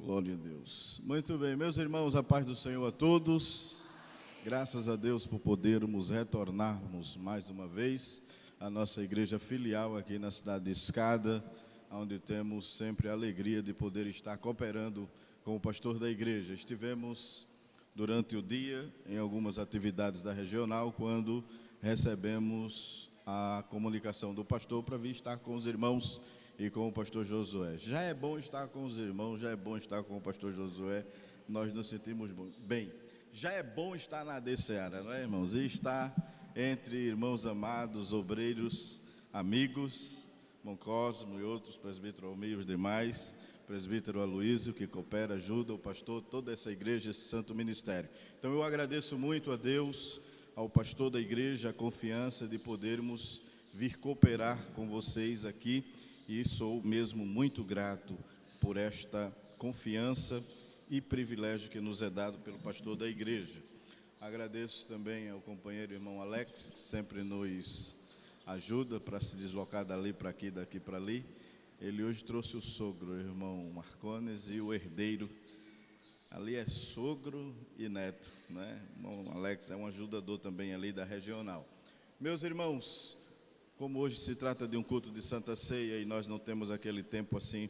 Glória a Deus. Muito bem, meus irmãos, a paz do Senhor a todos. Graças a Deus por podermos retornarmos mais uma vez à nossa igreja filial aqui na cidade de Escada, onde temos sempre a alegria de poder estar cooperando com o pastor da igreja. Estivemos durante o dia em algumas atividades da regional, quando recebemos a comunicação do pastor para vir estar com os irmãos e com o pastor Josué. Já é bom estar com os irmãos, já é bom estar com o pastor Josué, nós nos sentimos bem. Já é bom estar na DCeara, não é, irmãos? E estar entre irmãos amados, obreiros, amigos, irmão Cosmo e outros, presbítero Almir e os demais, presbítero Aloísio, que coopera, ajuda o pastor, toda essa igreja, esse santo ministério. Então eu agradeço muito a Deus, ao pastor da igreja, a confiança de podermos vir cooperar com vocês aqui, e sou mesmo muito grato por esta confiança e privilégio que nos é dado pelo pastor da igreja. Agradeço também ao companheiro irmão Alex, que sempre nos ajuda para se deslocar dali para aqui, daqui para ali. Ele hoje trouxe o sogro, o irmão Marcones, e o herdeiro. Ali é sogro e neto, né? O irmão Alex é um ajudador também ali da regional. Meus irmãos, como hoje se trata de um culto de Santa Ceia e nós não temos aquele tempo assim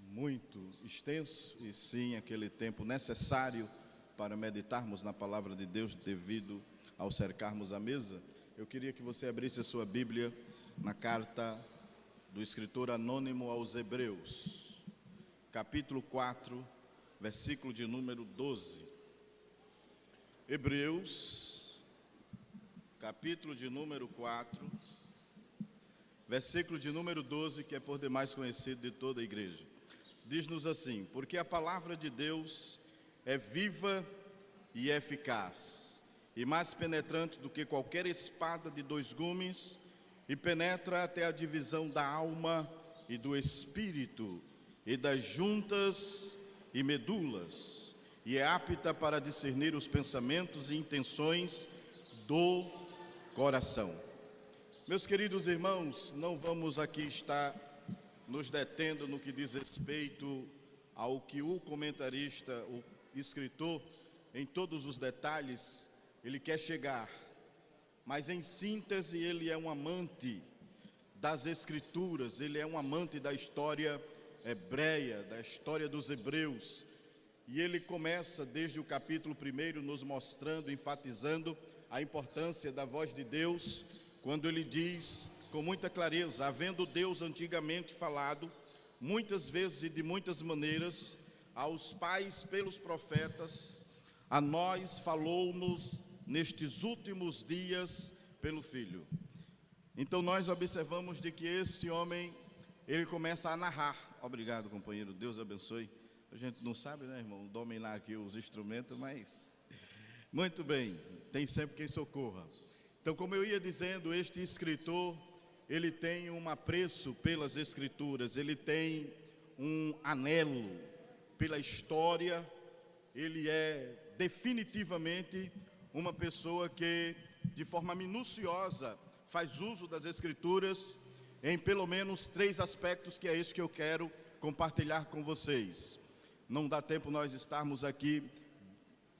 muito extenso, e sim aquele tempo necessário para meditarmos na palavra de Deus devido ao cercarmos a mesa, eu queria que você abrisse a sua Bíblia na carta do escritor anônimo aos Hebreus, capítulo 4, versículo de número 12. Hebreus, capítulo de número 4, versículo de número 12, que é por demais conhecido de toda a igreja. Diz-nos assim: porque a palavra de Deus é viva e eficaz, e mais penetrante do que qualquer espada de dois gumes, e penetra até a divisão da alma e do espírito, e das juntas e medulas, e é apta para discernir os pensamentos e intenções do coração. Meus queridos irmãos, não vamos aqui estar nos detendo no que diz respeito ao que o comentarista, o escritor, em todos os detalhes, ele quer chegar, mas em síntese ele é um amante das escrituras, ele é um amante da história hebreia, da história dos hebreus, e ele começa desde o capítulo 1 nos mostrando, enfatizando a importância da voz de Deus, quando ele diz com muita clareza: havendo Deus antigamente falado, muitas vezes e de muitas maneiras, aos pais pelos profetas, a nós falou-nos nestes últimos dias pelo Filho. Então nós observamos de que esse homem, ele começa a narrar. Obrigado, companheiro, Deus abençoe. A gente não sabe, né, irmão, dominar aqui os instrumentos, mas muito bem, tem sempre quem socorra. Então, como eu ia dizendo, este escritor, ele tem um apreço pelas escrituras, ele tem um anelo pela história, ele é definitivamente uma pessoa que, de forma minuciosa, faz uso das escrituras em pelo menos 3 aspectos, que é isso que eu quero compartilhar com vocês. Não dá tempo nós estarmos aqui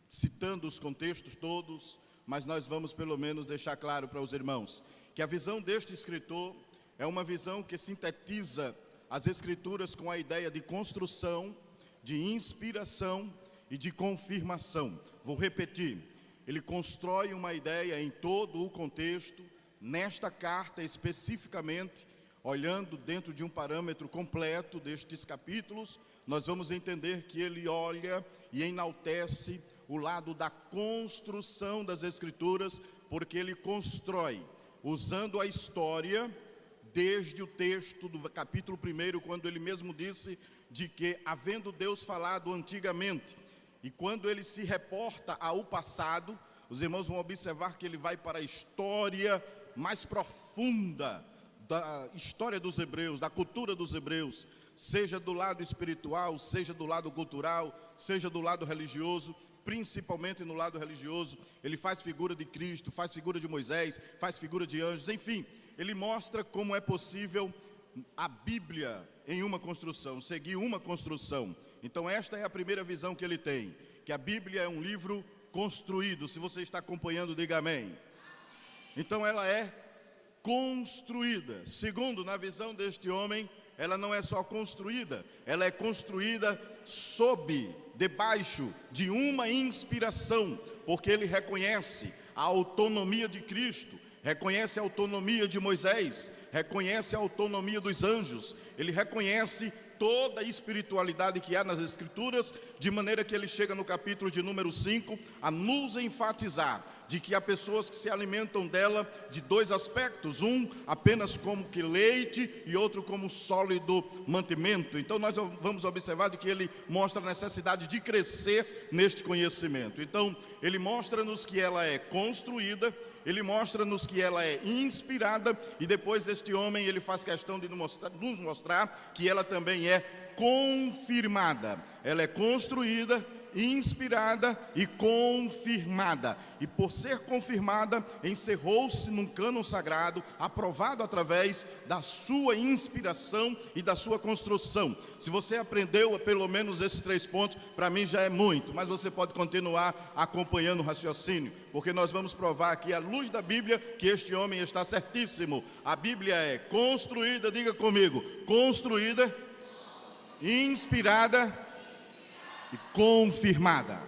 citando os contextos todos, mas nós vamos pelo menos deixar claro para os irmãos que a visão deste escritor é uma visão que sintetiza as escrituras com a ideia de construção, de inspiração e de confirmação. Vou repetir: ele constrói uma ideia em todo o contexto, nesta carta especificamente, olhando dentro de um parâmetro completo destes capítulos, nós vamos entender que ele olha e enaltece o lado da construção das escrituras, porque ele constrói, usando a história, desde o texto do capítulo 1, quando ele mesmo disse de que, havendo Deus falado antigamente, e quando ele se reporta ao passado, os irmãos vão observar que ele vai para a história mais profunda da história dos hebreus, da cultura dos hebreus, seja do lado espiritual, seja do lado cultural, seja do lado religioso. Principalmente no lado religioso, ele faz figura de Cristo, faz figura de Moisés, faz figura de anjos, enfim, ele mostra como é possível a Bíblia em uma construção, seguir uma construção. Então esta é a primeira visão que ele tem, que a Bíblia é um livro construído. Se você está acompanhando, diga amém. Então ela é construída. Segundo, na visão deste homem, ela não é só construída, ela é construída debaixo de uma inspiração, porque ele reconhece a autonomia de Cristo, reconhece a autonomia de Moisés, reconhece a autonomia dos anjos, ele reconhece toda a espiritualidade que há nas Escrituras, de maneira que ele chega no capítulo de número 5 a nos enfatizar de que há pessoas que se alimentam dela de dois aspectos, um apenas como que leite e outro como sólido mantimento. Então nós vamos observar de que ele mostra a necessidade de crescer neste conhecimento. Então ele mostra-nos que ela é construída, ele mostra-nos que ela é inspirada, e depois este homem ele faz questão de nos mostrar que ela também é confirmada. Ela é construída, inspirada e confirmada, e por ser confirmada, encerrou-se num cânon sagrado, aprovado através da sua inspiração e da sua construção. Se você aprendeu pelo menos esses 3 pontos, para mim já é muito, mas você pode continuar acompanhando o raciocínio, porque nós vamos provar aqui, à luz da Bíblia, que este homem está certíssimo. A Bíblia é construída, diga comigo, construída, inspirada e confirmada.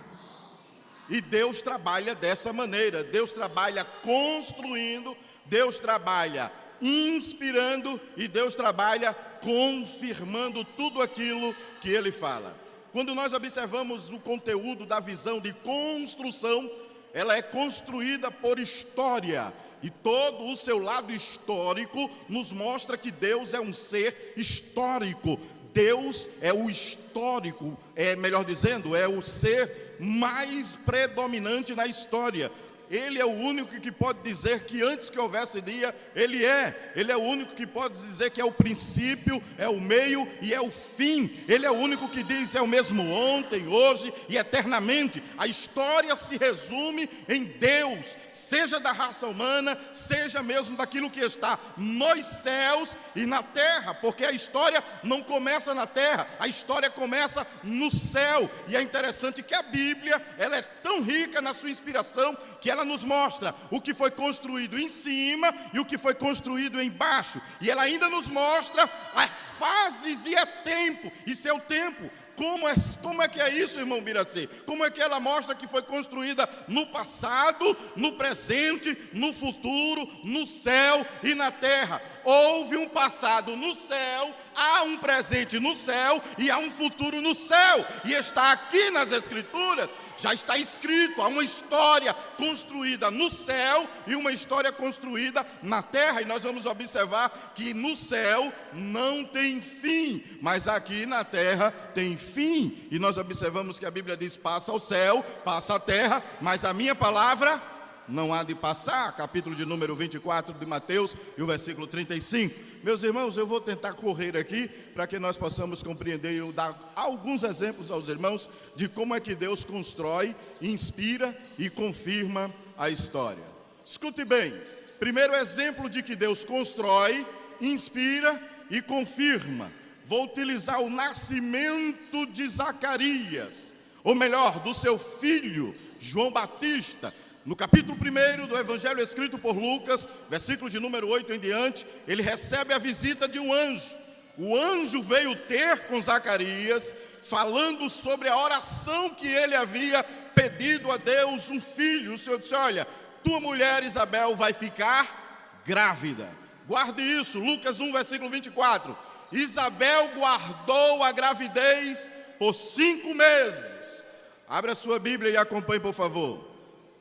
E Deus trabalha dessa maneira. Deus trabalha construindo, Deus trabalha inspirando e Deus trabalha confirmando tudo aquilo que Ele fala. Quando nós observamos o conteúdo da visão de construção, ela é construída por história, e todo o seu lado histórico nos mostra que Deus é um ser histórico. Deus é o histórico, melhor dizendo, é o ser mais predominante na história. Ele é o único que pode dizer que antes que houvesse dia, Ele é o único que pode dizer que é o princípio, é o meio e é o fim. Ele é o único que diz é o mesmo ontem, hoje e eternamente. A história se resume em Deus, seja da raça humana, seja mesmo daquilo que está nos céus e na terra, porque a história não começa na terra, a história começa no céu. E é interessante que a Bíblia, ela é tão rica na sua inspiração, que ela nos mostra o que foi construído em cima e o que foi construído embaixo, e ela ainda nos mostra as fases e é tempo, e seu tempo. Como é que é isso, irmão Biracê? Como é que ela mostra que foi construída no passado, no presente, no futuro, no céu e na terra? Houve um passado no céu, há um presente no céu e há um futuro no céu. E está aqui nas Escrituras, já está escrito, há uma história construída no céu e uma história construída na terra. E nós vamos observar que no céu não tem fim, mas aqui na terra tem fim. E nós observamos que a Bíblia diz: passa o céu, passa a terra, mas a minha palavra não há de passar. Capítulo de número 24 de Mateus e o versículo 35. Meus irmãos, eu vou tentar correr aqui para que nós possamos compreender e eu dar alguns exemplos aos irmãos de como é que Deus constrói, inspira e confirma a história. Escute bem, primeiro exemplo de que Deus constrói, inspira e confirma. Vou utilizar o nascimento de Zacarias, ou melhor, do seu filho João Batista. No capítulo 1 do Evangelho escrito por Lucas, versículo de número 8 em diante, ele recebe a visita de um anjo. O anjo veio ter com Zacarias, falando sobre a oração que ele havia pedido a Deus, um filho. O Senhor disse: olha, tua mulher Isabel vai ficar grávida. Guarde isso, Lucas 1, versículo 24. Isabel guardou a gravidez por 5 meses. Abra a sua Bíblia e acompanhe, por favor.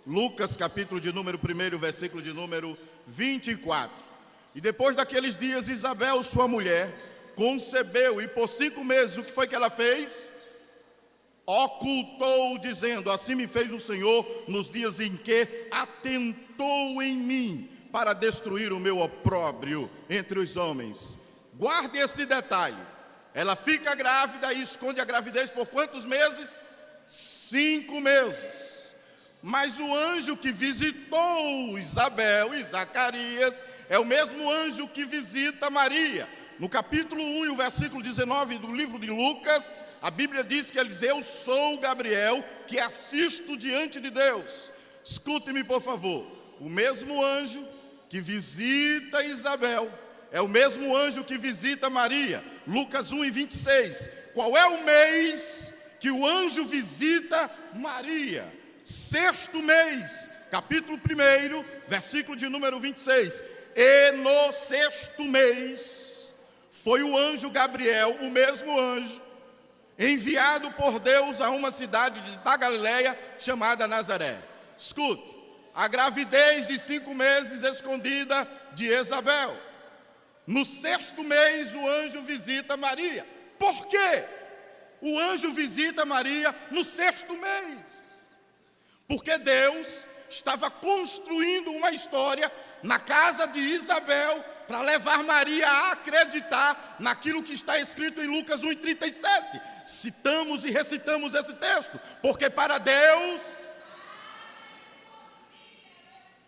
Lucas, capítulo de número 1, versículo de número 24. E depois daqueles dias, Isabel, sua mulher, concebeu, e por 5 meses, o que foi que ela fez? Ocultou, dizendo: assim me fez o Senhor nos dias em que atentou em mim, para destruir o meu opróbrio entre os homens. Guarde esse detalhe. Ela fica grávida e esconde a gravidez por quantos meses? 5 meses. Mas o anjo que visitou Isabel e Zacarias é o mesmo anjo que visita Maria. no capítulo 1 e o versículo 19 do livro de Lucas, a Bíblia diz que ele diz: eu sou Gabriel que assisto diante de Deus. Escute-me, por favor. O mesmo anjo que visita Isabel é o mesmo anjo que visita Maria. Lucas 1 e 26. Qual é o mês que o anjo visita Maria? Sexto mês, capítulo 1, versículo de número 26. E no sexto mês foi o anjo Gabriel, o mesmo anjo, enviado por Deus a uma cidade da Galileia chamada Nazaré. Escute, a gravidez de 5 meses escondida de Isabel. No sexto mês o anjo visita Maria. Por quê? O anjo visita Maria no sexto mês. Porque Deus estava construindo uma história na casa de Isabel para levar Maria a acreditar naquilo que está escrito em Lucas 1:37. Citamos e recitamos esse texto, porque para Deus,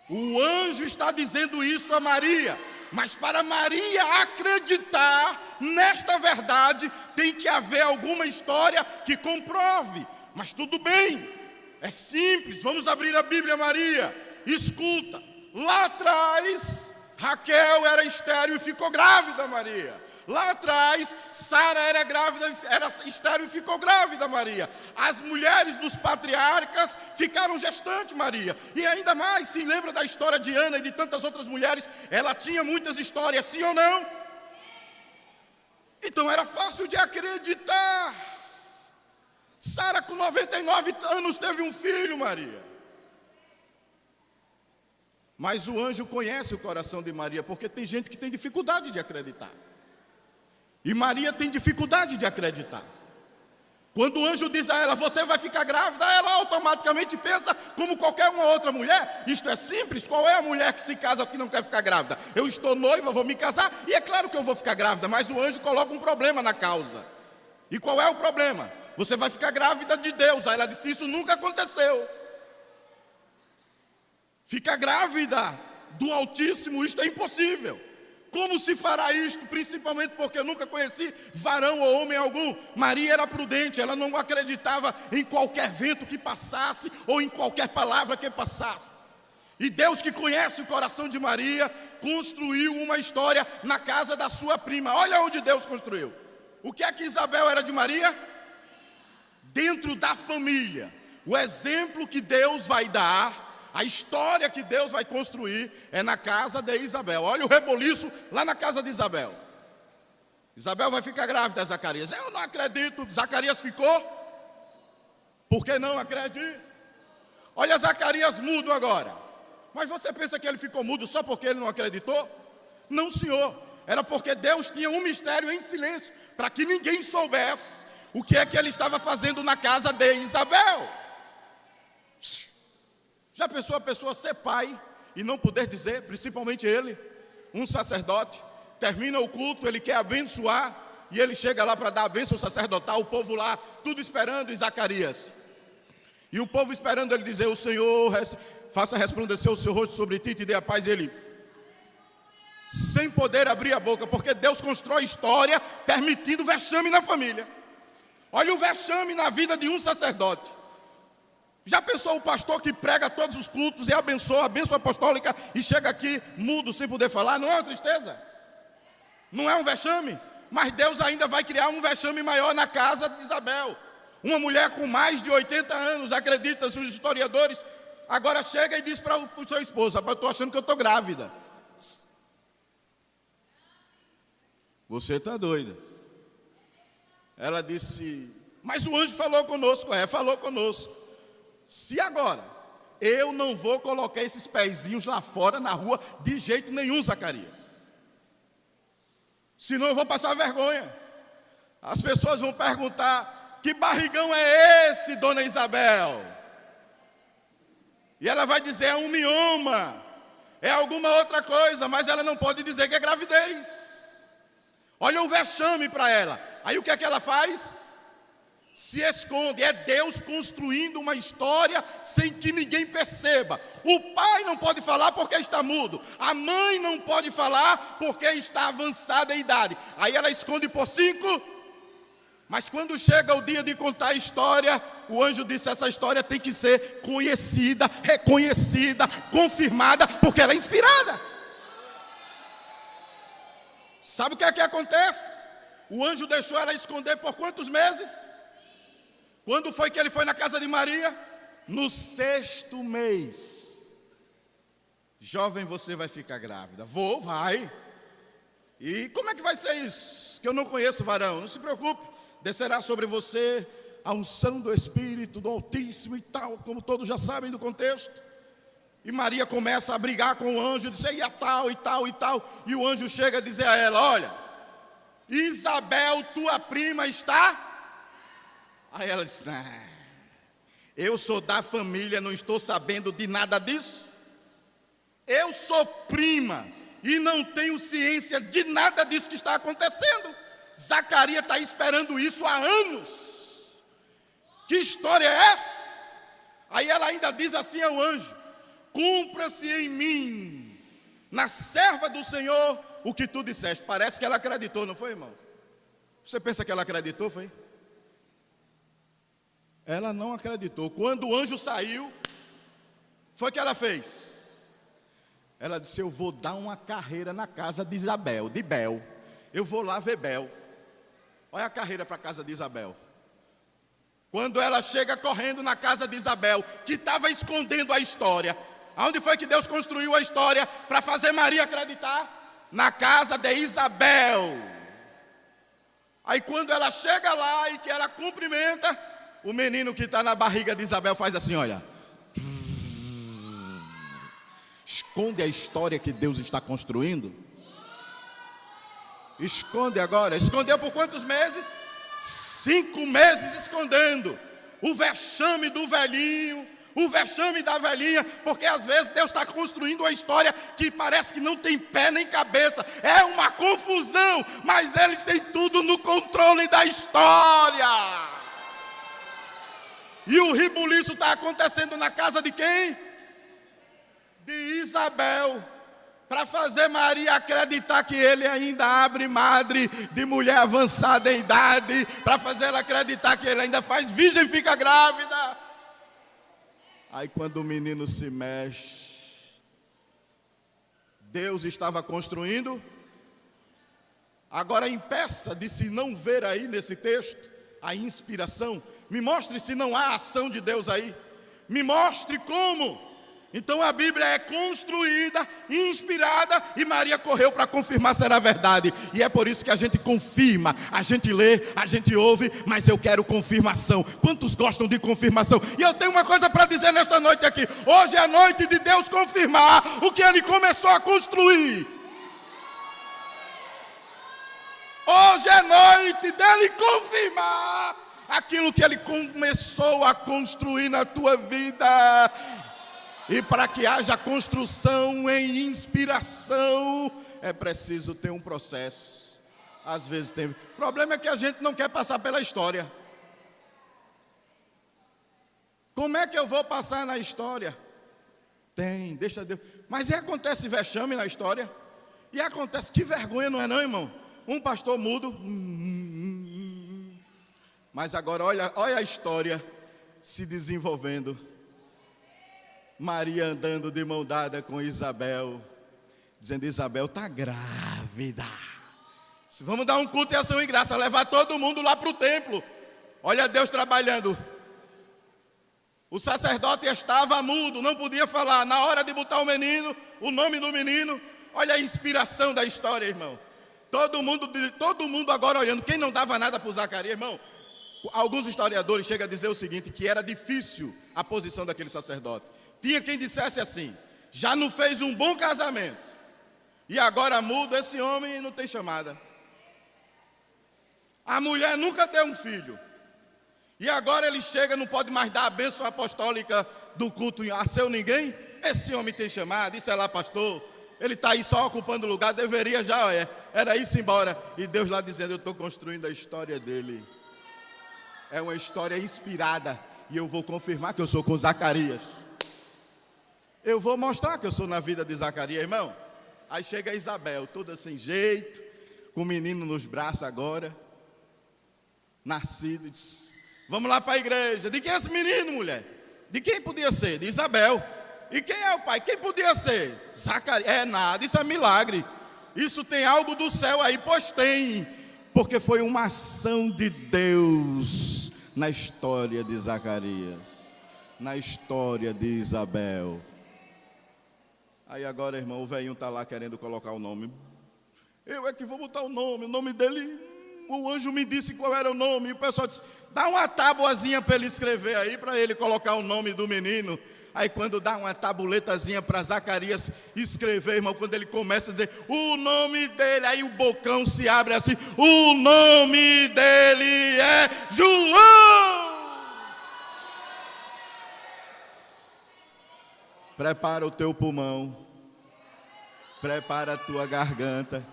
o anjo está dizendo isso a Maria, mas para Maria acreditar nesta verdade, tem que haver alguma história que comprove. Mas tudo bem, é simples, vamos abrir a Bíblia, Maria. Escuta, lá atrás, Raquel era estéril e ficou grávida, Maria. Lá atrás, Sara era grávida, era estéril e ficou grávida, Maria. As mulheres dos patriarcas ficaram gestantes, Maria. E ainda mais, se lembra da história de Ana e de tantas outras mulheres, ela tinha muitas histórias, sim ou não? Então era fácil de acreditar. Sara com 99 anos teve um filho, Maria. Mas o anjo conhece o coração de Maria, porque tem gente que tem dificuldade de acreditar. E Maria tem dificuldade de acreditar. Quando o anjo diz a ela: você vai ficar grávida, ela automaticamente pensa como qualquer uma outra mulher. Isto é simples. Qual é a mulher que se casa que não quer ficar grávida? Eu estou noiva, vou me casar, e é claro que eu vou ficar grávida. Mas o anjo coloca um problema na causa. E qual é o problema? Você vai ficar grávida de Deus. Aí ela disse: isso nunca aconteceu. Ficar grávida do Altíssimo, isto é impossível. Como se fará isto? Principalmente porque eu nunca conheci varão ou homem algum. Maria era prudente, ela não acreditava em qualquer vento que passasse ou em qualquer palavra que passasse. E Deus, que conhece o coração de Maria, construiu uma história na casa da sua prima. Olha onde Deus construiu. O que é que Isabel era de Maria? Dentro da família. O exemplo que Deus vai dar, a história que Deus vai construir é na casa de Isabel. Olha o reboliço lá na casa de Isabel. Isabel vai ficar grávida, Zacarias. Eu não acredito. Zacarias ficou? Por que não acredito? Olha Zacarias mudo agora. Mas você pensa que ele ficou mudo só porque ele não acreditou? Não, senhor. Era porque Deus tinha um mistério em silêncio, para que ninguém soubesse o que é que ele estava fazendo na casa de Isabel. Já pensou a pessoa ser pai e não poder dizer, principalmente ele, um sacerdote, termina o culto, ele quer abençoar, e ele chega lá para dar a bênção sacerdotal, o povo lá, tudo esperando, e Zacarias. E o povo esperando ele dizer: o Senhor faça resplandecer o seu rosto sobre ti e te dê a paz. Ele, sem poder abrir a boca, porque Deus constrói história permitindo vexame na família. Olha o vexame na vida de um sacerdote. Já pensou o pastor que prega todos os cultos e abençoa a bênção apostólica e chega aqui mudo, sem poder falar? Não é uma tristeza? Não é um vexame? Mas Deus ainda vai criar um vexame maior na casa de Isabel. Uma mulher com mais de 80 anos, acredita-se os historiadores, agora chega e diz para o seu esposo: eu estou achando que eu estou grávida. Você está doida. Ela disse: mas o anjo falou conosco. Falou conosco. Se agora eu não vou colocar esses pezinhos lá fora na rua de jeito nenhum, Zacarias, senão eu vou passar vergonha. As pessoas vão perguntar: que barrigão é esse, dona Isabel? E ela vai dizer: é um mioma, é alguma outra coisa, mas ela não pode dizer que é gravidez. Olha o vexame para ela. Aí o que é que ela faz? se esconde. É Deus construindo uma história sem que ninguém perceba. O pai não pode falar porque está mudo. A mãe não pode falar porque está avançada em idade. Aí ela esconde por 5. Mas quando chega o dia de contar a história, o anjo disse: essa história tem que ser conhecida, reconhecida, confirmada, porque ela é inspirada. Sabe o que é que acontece? O anjo deixou ela esconder por quantos meses? Quando foi que ele foi na casa de Maria? No 6º mês. Jovem, você vai ficar grávida. Vai. E como é que vai ser isso? Que eu não conheço varão. Não se preocupe. Descerá sobre você a unção do Espírito, do Altíssimo e tal, como todos já sabem do contexto. E Maria começa a brigar com o anjo, diz: e a tal, e tal, e tal. E o anjo chega a dizer a ela: olha, Isabel, tua prima, está... Aí ela diz: eu sou da família, não estou sabendo de nada disso. Eu sou prima e não tenho ciência de nada disso que está acontecendo. Zacarias está esperando isso há anos. Que história é essa? Aí ela ainda diz assim ao anjo: cumpra-se em mim, na serva do Senhor, o que tu disseste. Parece que ela acreditou, não foi, irmão? Você pensa que ela acreditou, foi? Ela não acreditou. Quando o anjo saiu, foi o que ela fez? Ela disse: eu vou dar uma carreira na casa de Isabel, de Bel. Eu vou lá ver Bel. Olha a carreira para a casa de Isabel. Quando ela chega correndo na casa de Isabel, que estava escondendo a história. Aonde foi que Deus construiu a história para fazer Maria acreditar? Na casa de Isabel. Aí quando ela chega lá e que ela cumprimenta, o menino que está na barriga de Isabel faz assim, olha. Esconde a história que Deus está construindo. Esconde agora. Escondeu por quantos meses? 5 meses escondendo. O vexame do velhinho, o vexame da velhinha, porque às vezes Deus está construindo uma história que parece que não tem pé nem cabeça. É uma confusão, mas Ele tem tudo no controle da história. E o ribuliço está acontecendo na casa de quem? De Isabel. Para fazer Maria acreditar que ele ainda abre madre de mulher avançada em idade, para fazer ela acreditar que ele ainda faz virgem e fica grávida. Aí quando o menino se mexe, Deus estava construindo. Agora impeça de se não ver aí nesse texto a inspiração. Me mostre se não há ação de Deus aí. Me mostre como. Então a Bíblia é construída, inspirada, e Maria correu para confirmar se era verdade. E é por isso que a gente confirma, a gente lê, a gente ouve, mas eu quero confirmação. Quantos gostam de confirmação? E eu tenho uma coisa para dizer nesta noite aqui. Hoje é a noite de Deus confirmar o que Ele começou a construir. Hoje é noite dele confirmar aquilo que Ele começou a construir na tua vida. E para que haja construção em inspiração, é preciso ter um processo. Às vezes tem. O problema é que a gente não quer passar pela história. Como é que eu vou passar na história? Deixa Deus. Mas e acontece vexame na história? E acontece, que vergonha, não é não, irmão? Um pastor mudo. Mas agora olha a história se desenvolvendo. Maria andando de mão dada com Isabel, dizendo: Isabel está grávida. Vamos dar um culto e ação e graça, levar todo mundo lá para o templo. Olha Deus trabalhando. O sacerdote estava mudo, não podia falar. Na hora de botar o menino, o nome do menino, olha a inspiração da história, irmão. Todo mundo agora olhando. Quem não dava nada para Zacarias, irmão? Alguns historiadores chegam a dizer o seguinte, que era difícil a posição daquele sacerdote. Tinha quem dissesse assim: já não fez um bom casamento, e agora mudo, esse homem não tem chamada. A mulher nunca deu um filho, e agora ele chega, não pode mais dar a bênção apostólica do culto a seu ninguém. Esse homem tem chamada, isso é lá pastor, ele está aí só ocupando o lugar, deveria era isso embora. E Deus lá dizendo: eu estou construindo a história dele. É uma história inspirada. E eu vou confirmar que eu sou com Zacarias. Eu vou mostrar que eu sou na vida de Zacarias, irmão. Aí chega a Isabel, toda sem jeito, com o menino nos braços agora, nascido, e diz: vamos lá para a igreja. De quem é esse menino, mulher? De quem podia ser? De Isabel. E quem é o pai? Quem podia ser? Zacarias. É nada, isso é milagre. Isso tem algo do céu aí, pois tem. Porque foi uma ação de Deus na história de Zacarias, na história de Isabel. Aí agora, irmão, o velhinho está lá querendo colocar o nome. Eu é que vou botar o nome dele, o anjo me disse qual era o nome. E o pessoal disse: dá uma tabuazinha para ele escrever aí, para ele colocar o nome do menino. Aí quando dá uma tabuletazinha para Zacarias escrever, irmão, quando ele começa a dizer o nome dele, aí o bocão se abre assim: o nome dele é João. Prepara o teu pulmão, prepara a tua garganta.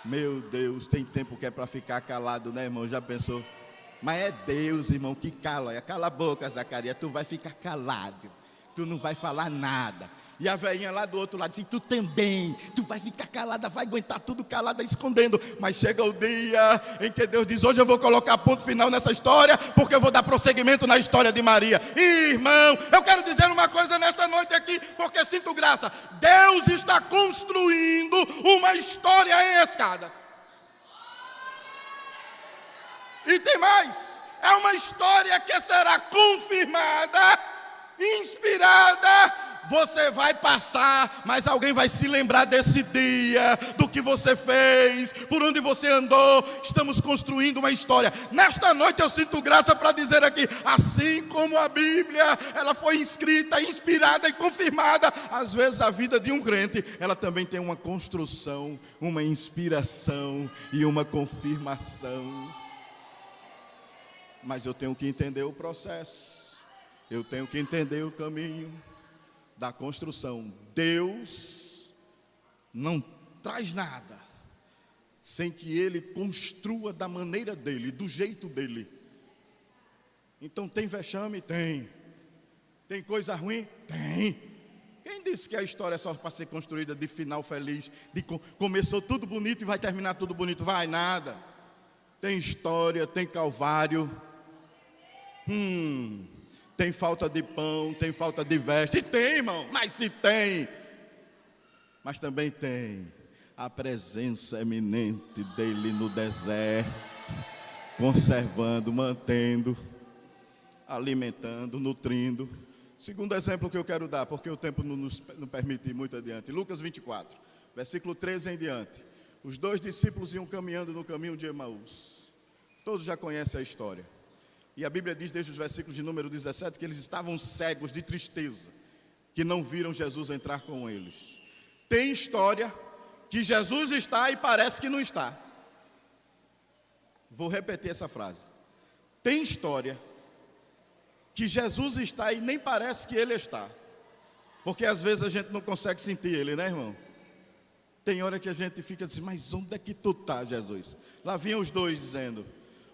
Meu Deus, tem tempo que é para ficar calado, né, irmão? Já pensou? Mas é Deus, irmão, que cala. Cala a boca, Zacarias, tu vai ficar calado, tu não vai falar nada. E a velhinha lá do outro lado disse: tu também, tu vai ficar calada, vai aguentar tudo calada, escondendo. Mas chega o dia em que Deus diz: hoje eu vou colocar ponto final nessa história, porque eu vou dar prosseguimento na história de Maria. Irmão, eu quero dizer uma coisa nesta noite aqui, porque sinto graça. Deus está construindo uma história em escada. E tem mais, é uma história que será confirmada, inspirada. Você vai passar, mas alguém vai se lembrar desse dia, do que você fez, por onde você andou. Estamos construindo uma história. Nesta noite eu sinto graça para dizer aqui: assim como a Bíblia, ela foi escrita, inspirada e confirmada, às vezes a vida de um crente, ela também tem uma construção, uma inspiração e uma confirmação. Mas eu tenho que entender o processo, eu tenho que entender o caminho da construção. Deus não traz nada sem que Ele construa da maneira dEle, do jeito dEle. Então tem vexame? Tem. Tem coisa ruim? Tem. Quem disse que a história é só para ser construída de final feliz, de começou tudo bonito e vai terminar tudo bonito? Vai nada. Tem história, tem calvário. Tem falta de pão, tem falta de veste. E tem, irmão, mas se tem. Mas também tem a presença eminente dEle no deserto, conservando, mantendo, alimentando, nutrindo. Segundo exemplo que eu quero dar, porque o tempo não permite ir muito adiante. Lucas 24, versículo 13 em diante. Os dois discípulos iam caminhando no caminho de Emaús. Todos já conhecem a história. E a Bíblia diz desde os versículos de número 17 que eles estavam cegos de tristeza, que não viram Jesus entrar com eles. Tem história que Jesus está e parece que não está. Vou repetir essa frase. Tem história que Jesus está e nem parece que Ele está. Porque às vezes a gente não consegue sentir Ele, né, irmão? Tem hora que a gente fica assim: mas onde é que tu está, Jesus? Lá vinham os dois dizendo: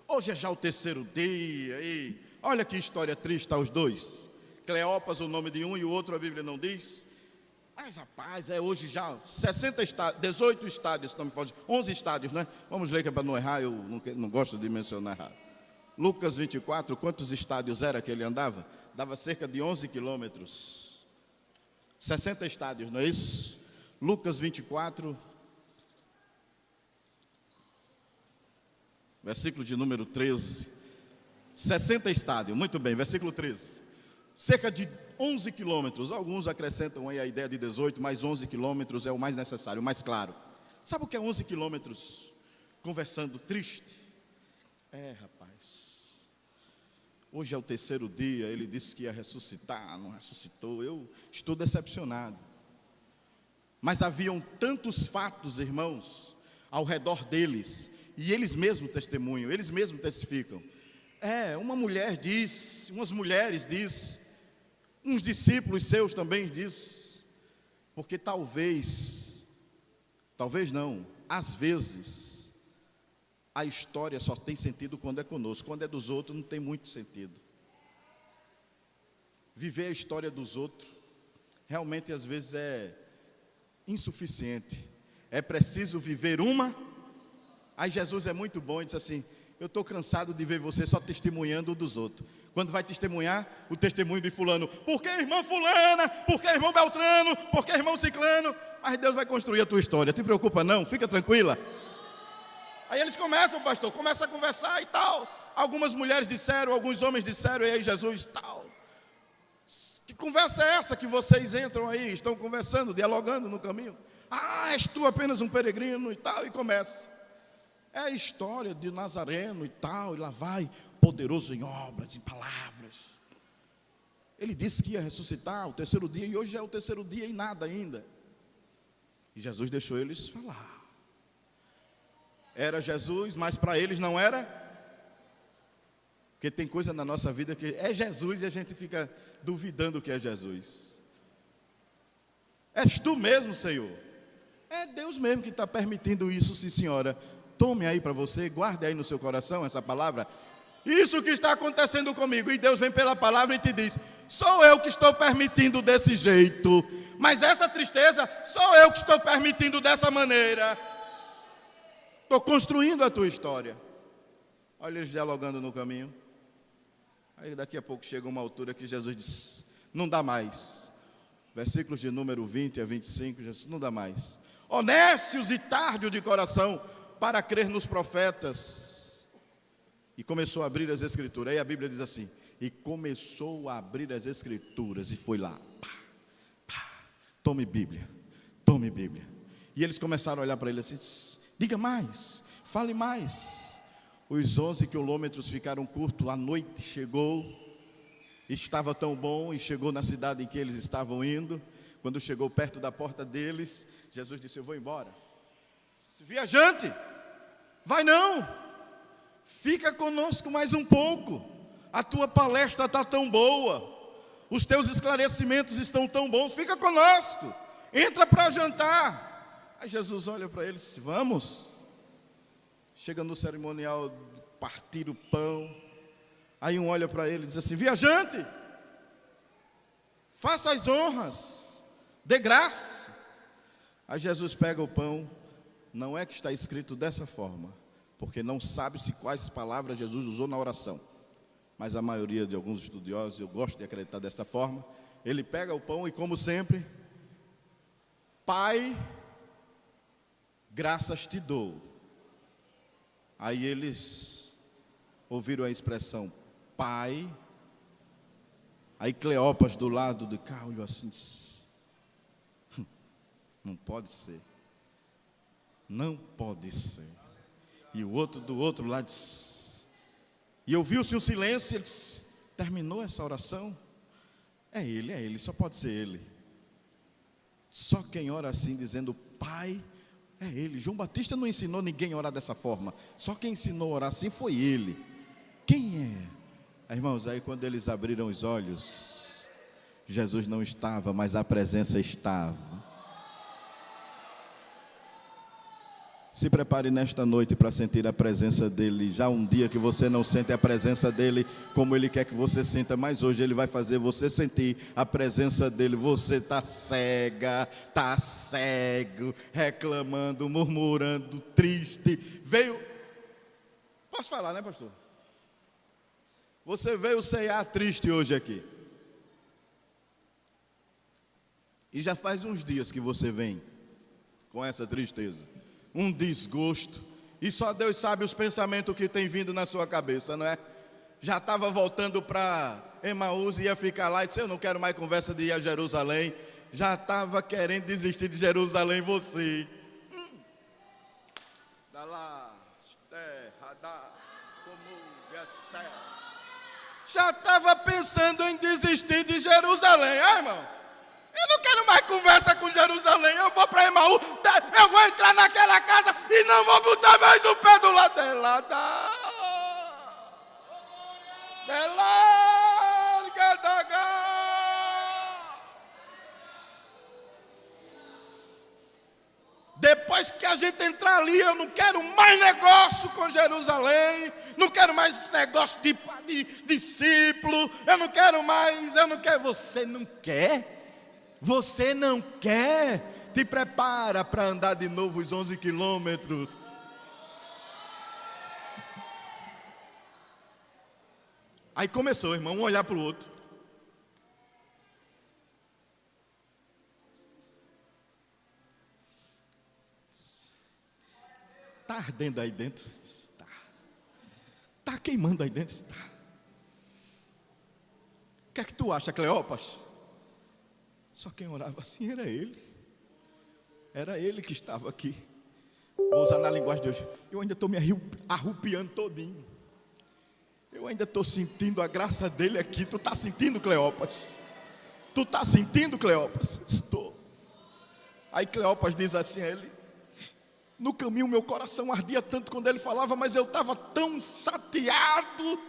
hoje é já o terceiro dia, e olha que história triste está os dois. Cleopas o nome de um e o outro a Bíblia não diz. Mas rapaz, é hoje já 60 estádios, 18 estádios, 11 estádios, né? Vamos ler que é para não errar, eu não gosto de mencionar errado. Lucas 24, quantos estádios era que ele andava? Dava cerca de 11 quilômetros. 60 estádios, não é isso? Lucas 24, versículo de número 13, 60 estádios, muito bem, versículo 13, cerca de 11 quilômetros, alguns acrescentam aí a ideia de 18, mas 11 quilômetros é o mais necessário, o mais claro. Sabe o que é 11 quilômetros conversando triste? Rapaz, hoje é o terceiro dia, ele disse que ia ressuscitar, não ressuscitou, eu estou decepcionado. Mas haviam tantos fatos, irmãos, ao redor deles, e eles mesmos testemunham, eles mesmos testificam. Uma mulher diz, umas mulheres diz, uns discípulos seus também diz, porque talvez não, às vezes, A história só tem sentido quando é conosco. Quando é dos outros, não tem muito sentido. Viver a história dos outros, realmente às vezes é insuficiente. É preciso viver uma. Aí Jesus é muito bom e diz assim: eu estou cansado de ver você só testemunhando dos outros. Quando vai testemunhar, o testemunho de fulano: por que irmã fulana? Por que irmão Beltrano? Por que irmão Ciclano? Mas Deus vai construir a tua história, te preocupa não, fica tranquila. Aí eles começam, pastor, começam a conversar e tal. Algumas mulheres disseram, alguns homens disseram, e aí Jesus tal. Que conversa é essa que vocês entram aí, estão conversando, dialogando no caminho? Ah, és tu apenas um peregrino e tal, e começa. É a história de Nazareno e tal, e lá vai, poderoso em obras, em palavras. Ele disse que ia ressuscitar o terceiro dia, e hoje é o terceiro dia e nada ainda. E Jesus deixou eles falar. Era Jesus, mas para eles não era. Porque tem coisa na nossa vida que é Jesus e a gente fica duvidando que é Jesus. És tu mesmo, Senhor? É Deus mesmo que está permitindo isso, sim, senhora. Tome aí para você, guarde aí no seu coração essa palavra. Isso que está acontecendo comigo. E Deus vem pela palavra e te diz: sou eu que estou permitindo desse jeito. Mas essa tristeza, sou eu que estou permitindo dessa maneira. Estou construindo a tua história. Olha eles dialogando no caminho. Aí daqui a pouco chega uma altura que Jesus diz: não dá mais. Versículos de número 20 a 25, Jesus: não dá mais. Honestos e tardio de coração para crer nos profetas. E começou a abrir as escrituras. Aí a Bíblia diz assim: e começou a abrir as escrituras e foi lá. Pá, pá, tome Bíblia, tome Bíblia. E eles começaram a olhar para ele assim: diga mais, fale mais. Os 11 quilômetros ficaram curtos, a noite chegou, estava tão bom, e chegou na cidade em que eles estavam indo. Quando chegou perto da porta deles, Jesus disse: eu vou embora. Disse: viajante, vai não, fica conosco mais um pouco, a tua palestra está tão boa, os teus esclarecimentos estão tão bons, fica conosco, entra para jantar. Aí Jesus olha para eles e disse: vamos. Chega no cerimonial, partir o pão. Aí um olha para ele e diz assim: viajante, faça as honras, dê graça. Aí Jesus pega o pão. Não é que está escrito dessa forma, porque não sabe-se quais palavras Jesus usou na oração, mas a maioria de alguns estudiosos, eu gosto de acreditar dessa forma. Ele pega o pão e, como sempre: Pai, graças te dou. Aí eles ouviram a expressão Pai. Aí Cleopas do lado de cá olhou assim: não pode ser, não pode ser. E o outro do outro lado disse, e ouviu-se um silêncio. Ele disse: terminou essa oração? É ele, só pode ser ele. Só quem ora assim dizendo Pai é ele. João Batista não ensinou ninguém a orar dessa forma. Só quem ensinou a orar assim foi ele. Quem é? Irmãos, aí quando eles abriram os olhos, Jesus não estava, mas a presença estava. Se prepare nesta noite para sentir a presença dele. Já um dia que você não sente a presença dele como ele quer que você sinta, mas hoje ele vai fazer você sentir a presença dele. Você está cega, está cego, reclamando, murmurando, triste. Veio, posso falar, né, pastor? Você veio ceiar triste hoje aqui. E já faz uns dias que você vem com essa tristeza, um desgosto, e só Deus sabe os pensamentos que tem vindo na sua cabeça, não é? Já estava voltando para Emaús, ia ficar lá e disse: eu não quero mais conversa de ir a Jerusalém. Já estava querendo desistir de Jerusalém, você. Já estava pensando em desistir de Jerusalém, irmão. Eu não quero mais conversa com Jerusalém. Eu vou para Emaús, eu vou entrar naquela casa e não vou botar mais o pé do lado dela. Depois que a gente entrar ali, eu não quero mais negócio com Jerusalém, não quero mais esse negócio de discípulo, eu não quero. Você não quer? Você não quer? Te prepara para andar de novo os 11 quilômetros. Aí começou, irmão, um olhar para o outro. Está ardendo aí dentro? Está. Está queimando aí dentro? Está. O que é que tu acha, Cleopas? Só quem orava assim era ele. Era ele que estava aqui. Vou usar na linguagem de hoje. Eu ainda estou me arrupiando todinho. Eu ainda estou sentindo a graça dele aqui. Tu está sentindo, Cleopas? Tu está sentindo, Cleopas? Estou. Aí Cleopas diz assim a ele: no caminho meu coração ardia tanto quando ele falava, mas eu estava tão chateado,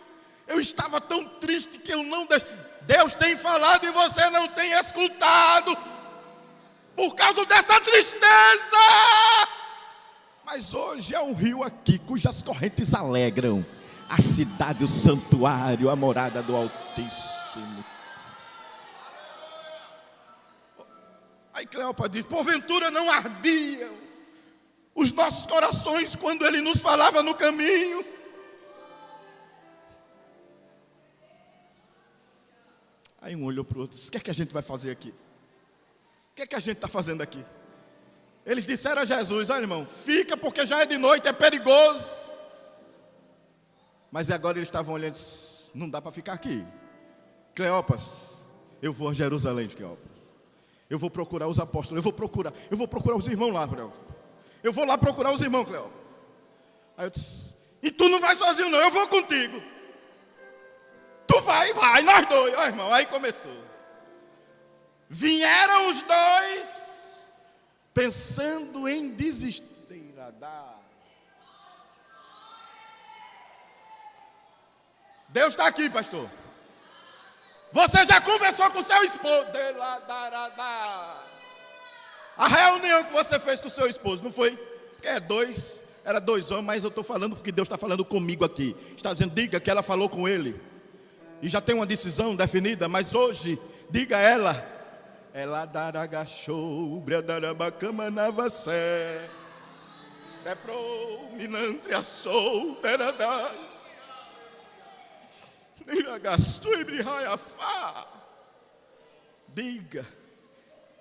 eu estava tão triste que eu não deixei. Deus tem falado e você não tem escutado, por causa dessa tristeza. Mas hoje é um rio aqui, cujas correntes alegram a cidade, o santuário, a morada do Altíssimo. Aí Cleopas diz: porventura não ardiam os nossos corações quando ele nos falava no caminho? Aí um olhou para o outro e disse: o que é que a gente vai fazer aqui? O que é que a gente está fazendo aqui? Eles disseram a Jesus: olha, irmão, fica porque já é de noite, é perigoso. Mas agora eles estavam olhando e disse: não dá para ficar aqui. Cleopas, eu vou a Jerusalém, Cleopas. Eu vou procurar os apóstolos, eu vou procurar os irmãos lá, Cleopas. Eu vou lá procurar os irmãos, Cleopas. Aí eu disse: e tu não vai sozinho não, eu vou contigo. Tu vai, nós dois. Ó, irmão, aí começou. Vieram os dois, pensando em desesteiradar. Deus está aqui, pastor. Você já conversou com o seu esposo? A reunião que você fez com o seu esposo, não foi? Porque era dois homens, mas eu estou falando porque Deus está falando comigo aqui. Está dizendo: diga que ela falou com ele. E já tem uma decisão definida, mas hoje, diga a ela daragachou, bradarabacama navacé, deprou, minantre assou, teradai, niragastu ibrihaiafá. Diga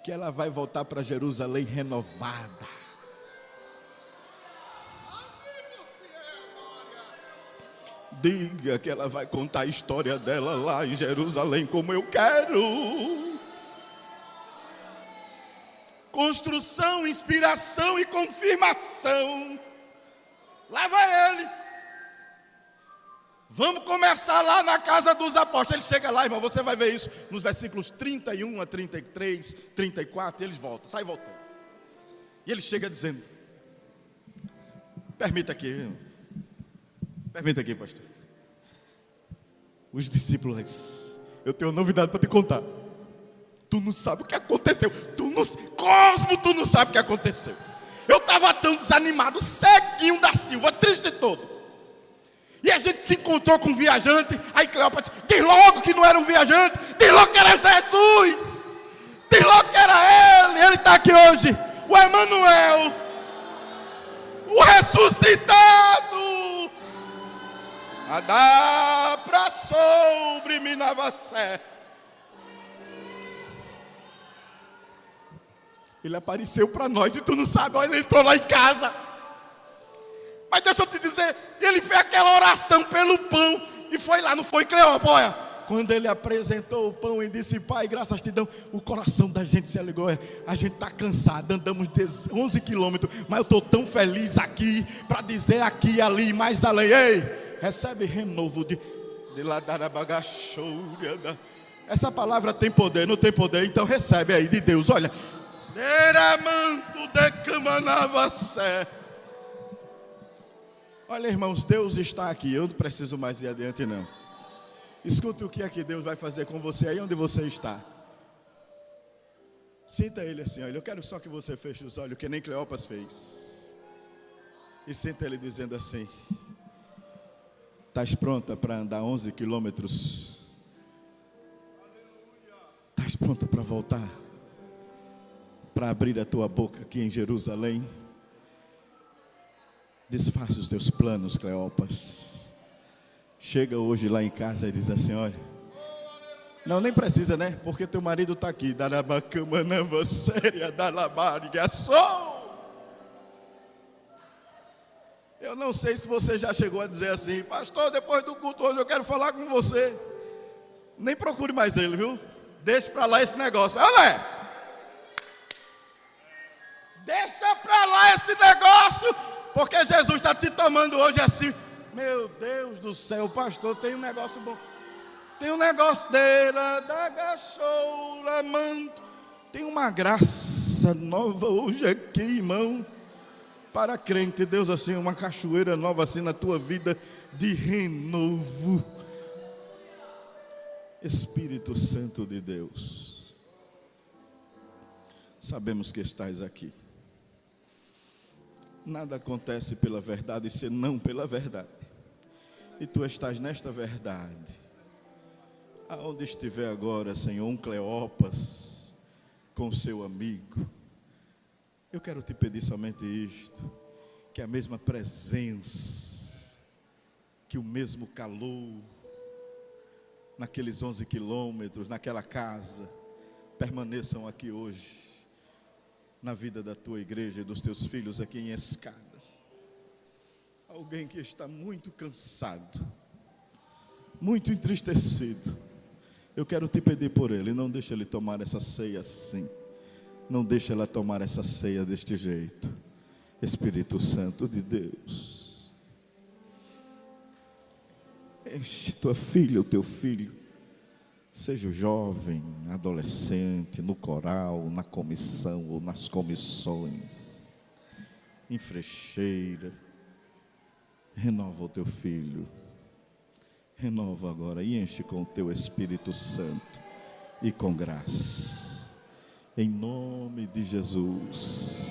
que ela vai voltar para Jerusalém renovada. Diga que ela vai contar a história dela lá em Jerusalém como eu quero. Construção, inspiração e confirmação. Lá vai eles. Vamos começar lá na casa dos apóstolos. Ele chega lá, irmão, você vai ver isso nos versículos 31 a 33, 34, e eles voltam, sai voltando. E ele chega dizendo: permita aqui, pastor. Os discípulos: eu tenho uma novidade para te contar. Tu não sabe o que aconteceu. Cosmo, tu não sabe o que aconteceu. Eu estava tão desanimado, ceguinho da Silva, triste todo. E a gente se encontrou com um viajante. Aí Cleopas disse: diz logo que não era um viajante, diz logo que era Jesus, diz logo que era ele está aqui hoje, o Emanuel, o ressuscitado. Adá pra sobre minavacé. Ele apareceu para nós e tu não sabe, olha, ele entrou lá em casa. Mas deixa eu te dizer, ele fez aquela oração pelo pão e foi lá, não foi, Cleopas? Olha, quando ele apresentou o pão e disse: pai, graças te dão, o coração da gente se alegrou. A gente está cansado, andamos 11 quilômetros, mas eu estou tão feliz aqui, para dizer aqui, ali, mais além. Ei, recebe renovo de ladarabagachouria. Essa palavra tem poder, não tem poder? Então recebe aí de Deus, olha. Olha, irmãos, Deus está aqui. Eu não preciso mais ir adiante, não. Escute o que é que Deus vai fazer com você aí onde você está. Sinta Ele assim, olha. Eu quero só que você feche os olhos, que nem Cleopas fez. E senta ele dizendo assim: estás pronta para andar 11 quilômetros? Estás pronta para voltar? Para abrir a tua boca aqui em Jerusalém? Desfaça os teus planos, Cleopas. Chega hoje lá em casa e diz assim: olha, não, nem precisa, né? Porque teu marido está aqui. Darabacamanava séria, dalabarigaçou. Eu não sei se você já chegou a dizer assim: pastor, depois do culto hoje eu quero falar com você. Nem procure mais ele, viu? Deixa para lá esse negócio. Olha, deixa para lá esse negócio, porque Jesus está te tomando hoje assim. Meu Deus do céu, pastor, tem um negócio bom. Tem um negócio dele, da gachoura, manto. Tem uma graça nova hoje aqui, irmão. Para crente, Deus assim, uma cachoeira nova assim na tua vida, de renovo. Espírito Santo de Deus, sabemos que estás aqui. Nada acontece pela verdade senão pela verdade. E tu estás nesta verdade. Aonde estiver agora, Senhor, um Cleopas com seu amigo, eu quero te pedir somente isto: que a mesma presença, que o mesmo calor, naqueles 11 quilômetros, naquela casa, permaneçam aqui hoje, na vida da tua igreja e dos teus filhos aqui em Escadas. Alguém que está muito cansado, muito entristecido, eu quero te pedir por ele: não deixa ele tomar essa ceia assim. Não deixa ela tomar essa ceia deste jeito. Espírito Santo de Deus, enche tua filha, o teu filho, seja o jovem, adolescente, no coral, na comissão ou nas comissões, em frecheira. Renova o teu filho. Renova agora e enche com o teu Espírito Santo e com graça. Em nome de Jesus.